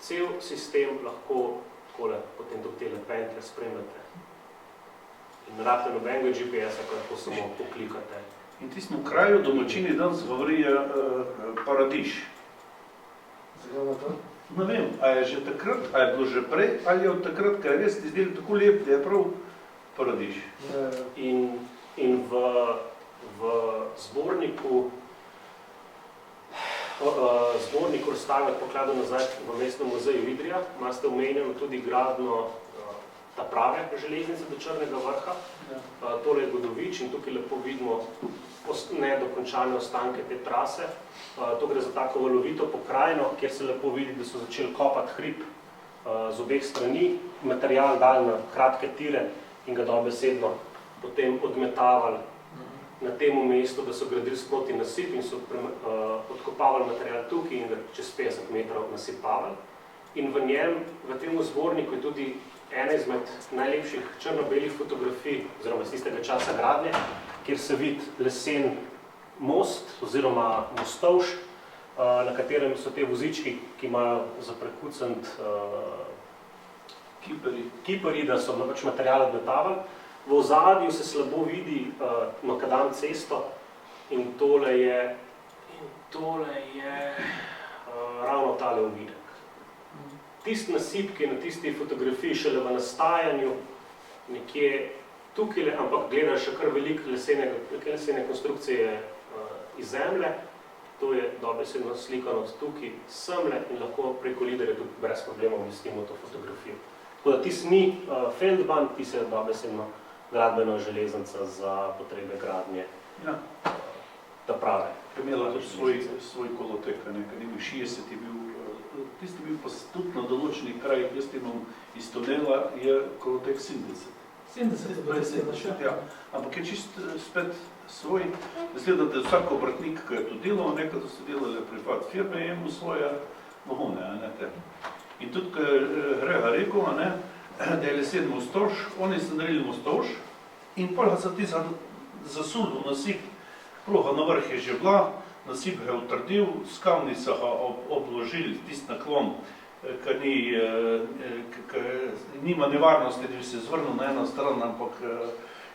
cel sistem lahko takole potem tudi tele pentlje spremljate. In ne rabite nobenega GPS-a, kar lahko samo poklikate. In tistem kraju domačini danes govorijo Paradiž. Zelo to? Ne vem, a je že takrat, a je bilo že prej, ali je od takrat, ker res izdelali tako lep, da je prav Paradiž. In v zborniku razstave Pokladov nazaj v Mestnem muzeju Idrija imate omenjeno tudi gradnjo ta prave železnice do Črnega vrha. Tole je Godovič in tukaj lepo vidimo nedokončane ostanke te trase. To gre za tako valovito pokrajino, kjer se lepo vidi, da so začeli kopati hrib z obeh strani, material dali na kratke tire in ga dobesedno potem odmetavali na tem mestu, da so gradili sproti nasip in so odkopavali material tukaj in ga čez 50 metrov nasipavali. In v njem, v tem zborniku je tudi ena izmed najlepših črno-belih fotografij, oziroma iz tistega časa gradnje, kjer se vidi lesen most oziroma mostovš, na katerem so te vozički, ki imajo za prekucant kiperji, da so pač material odmetavali. V ozadju se slabo vidi makadam cesto in tole je ravno tale ovinek. Tisti nasip, ki je na tisti fotografiji šele v nastajanju, nekje tukaj, ampak gledaš še kar veliko lesene konstrukcije iz zemlje, to je dobesedno slikano tukaj semle in lahko preko liderja tudi brez problemov umestimo to fotografijo. Tako da tisti ni Feldbahn, tisti je dobesedno gradbena železnica za potrebe gradnje ta prave. Imela tudi svoj kolotek, nekaj ni bil 60, tisti bil pa tudi na določenih krajih, jaz imam iz tunela, je kolotek 70. 70, ja. Ampak je čist spet svoj, mislim, da je vsak obrtnik, ki je to delal, nekaj so delali privat firme, je imel svoje vagone. In tudi, ko je Grega rekel, da je lesen mostovš, oni so naredili mostovš in pa so ti zasuli v nasip, proga na vrh je že bila, nasip ga je utrdil, s kamnica ga obložili tisti naklon, ker nima nevarnosti, da bi se zvrnil na eno stran, ampak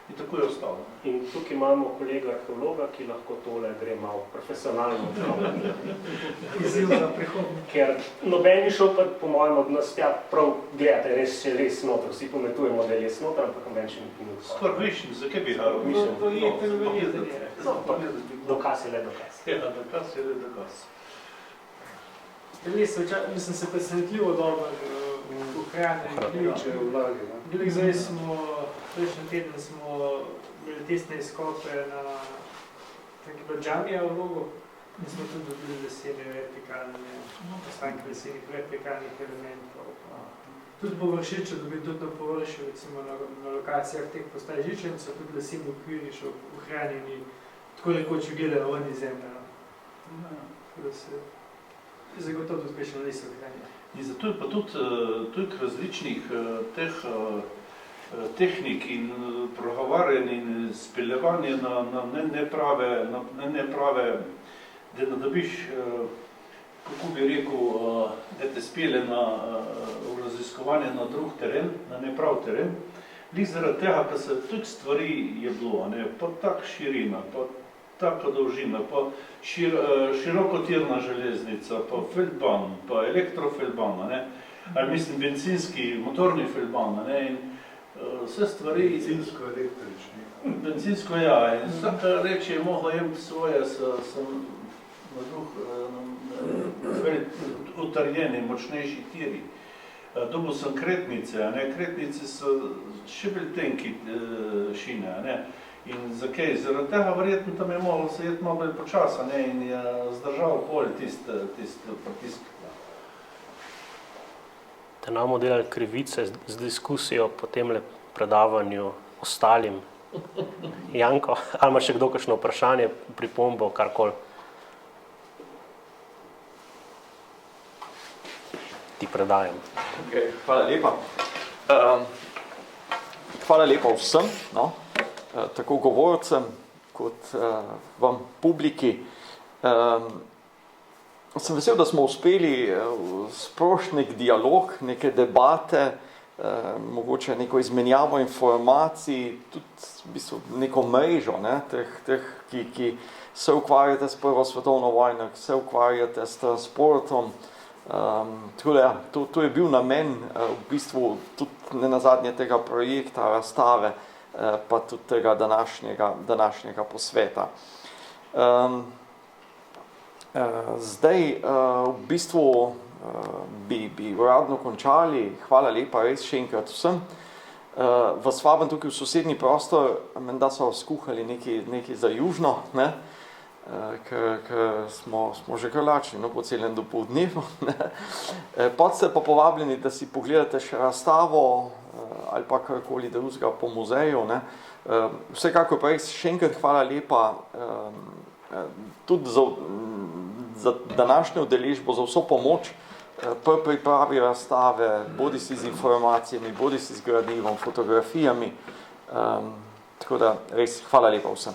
in tako je ostalo. In tukaj imamo kolega arheologa, ki lahko tole gre malo profesionalno. Izziv za prihodnje. Ker noben ni šel pa po mojem od nas tja prav gledate, res je les noter, vsi pometujemo, da je les noter, ampak noben še ni noter. Skor višni, zakaj bi ga mišljeno? Dokaz je le dokaz. Ja, dokaz je le dokaz. Les, mislim, se presenetljivo dobro ohranjali. Bili zdaj prejšnji teden smo imeli testne izkope na Džamija v Logu in smo tudi dobili lesene vertikalne, ostanke lesenih vertikalnih elementov. Tudi po Vršiču dobili tudi na površju, recimo na lokacijah teh postaj žičen, so tudi leseni okviri še ohranjeni, tako rekoč gledajo ven iz zemlje. Tako da se zagotovo tudi uspešno les ohranjeni. In zato je pa tudi različnih teh tehnik in progovarjanj in speljevanje na neprave, da dobiš, kako bi rekel, da te spelje v raziskovanje na drug teren, na neprav teren, lik zaradi tega, da se toliko stvari je bilo, pa tak širina, pa taka dolžina, pa širokotirna železnica, pa Feldbahn, pa elektrofeldbahn, ali mislim bencinski, motorni Feldbahn, in vse stvari... Bencinsko-električni. Bencinsko, ja, in vsaka reč je mogla imeti svoje utrjeni, močnejši tiri. Dobil sem kretnice, a ne, kretnice so še bolj tenki šine, a ne. In zakaj? Zaradi tega verjetno tam je mogel se jeti malo bolj počas, a ne, in je zdržal bolj tist pritisk. Te namo delali krivice z diskusijo po temle predavanju ostalim. Janko, ali ima še kdo kakšno vprašanje, pripombo, karkoli? Ti predajam. Okay, hvala lepa. Hvala lepa vsem, no, tako govorcem kot vam publiki. Sem vesel, da smo uspeli sprožiti nek dialog, neke debate, mogoče neko izmenjavo informacij, tudi v bistvu neko mrežo, ne, teh ki se ukvarjate s Prvo svetovno vojno, ki se ukvarjate s transportom. Tako da, to je bil namen v bistvu tudi nenazadnje tega projekta, razstave, pa tudi tega današnjega posveta. Zdaj, v bistvu bi uradno končali. Hvala lepa res še enkrat vsem. Vas vabim tukaj v sosednji prostor, menda so skuhali nekaj za južno, ne? Ker smo že kar lačni, no, po celem dopoldnevu. Pod ste pa povabljeni, da si pogledate še razstavo ali pa karkoli drugega po muzeju, ne. Vsekakor pa res še enkrat hvala lepa tudi za današnjo udeležbo, za vso pomoč pri pripravi razstave, bodisi z informacijami, bodisi z gradivom, fotografijami. Tako da res hvala lepa vsem.